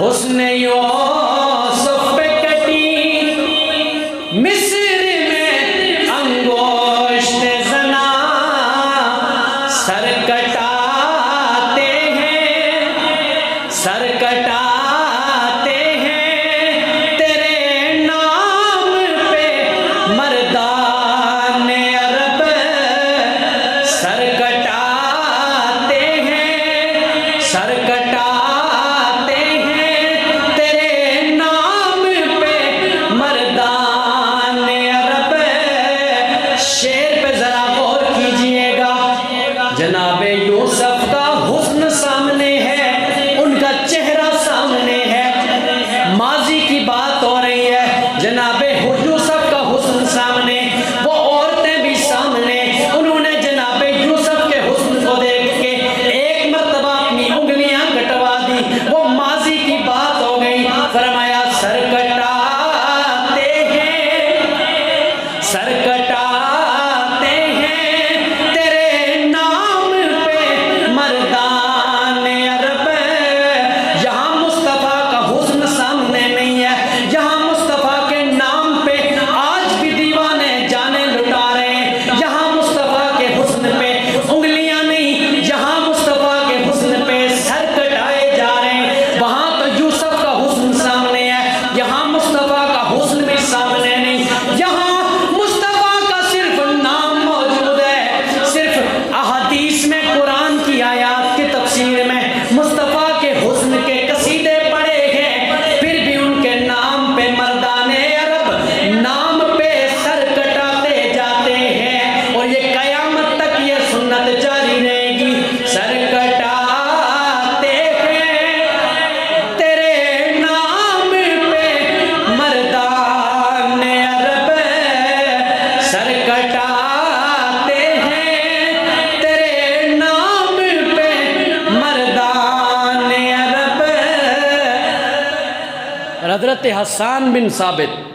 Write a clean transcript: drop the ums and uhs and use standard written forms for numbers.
حسن یوسف پہ کٹی مصر میں انگوشت زنا، سر کٹاتے ہیں، سر کٹاتے ہیں تیرے نام پہ مردان عرب، سر کٹاتے ہیں، سر کٹاتے ہیں تیرے نام پہ مردان عرب۔ شعر پہ ذرا غور کیجئے گا، جناب یوسف کا حسن سامنے ہے، ان کا چہرہ سامنے ہے، ماضی کی بات ہو رہی ہے، جناب یوسف کا حسن سامنے، وہ عورتیں بھی سامنے، انہوں نے جناب یوسف کے حسن کو دیکھ کے ایک مرتبہ اپنی انگلیاں کٹوا دی، وہ ماضی کی بات ہو گئی، فرمایا سر کٹاتے ہیں، سر کٹاتے ہیں تیرے نام پہ مردان عرب۔ یہاں مصطفیٰ کا حسن سامنے نہیں ہے، یہاں مصطفیٰ کے نام پہ آج بھی دیوانے جانے لٹا رہے ہیں، یہاں مصطفیٰ کے حسن پہ انگلیاں نہیں، یہاں مصطفیٰ کے حسن پہ سر کٹائے جا رہے ہیں۔ وہاں تو یوسف کا حسن سامنے ہے، یہاں مصطفیٰ کا حسن بھی سامنے نہیں، یہاں مصطفیٰ کا صرف نام موجود ہے، صرف احادیث میں قرآن کی آیات کی تفسیر میں مصطفیٰ کے حسن کے قصیدے پڑھے گئے، پھر بھی ان کے نام پہ مردان عرب نام پہ سر کٹاتے جاتے ہیں، اور یہ قیامت تک یہ سنت جاری رہے گی، سر کٹاتے ہیں تیرے نام پہ مردان عرب، سر کٹاتے ہیں تیرے نام پہ مردان عرب۔ حضرت حسان بن ثابت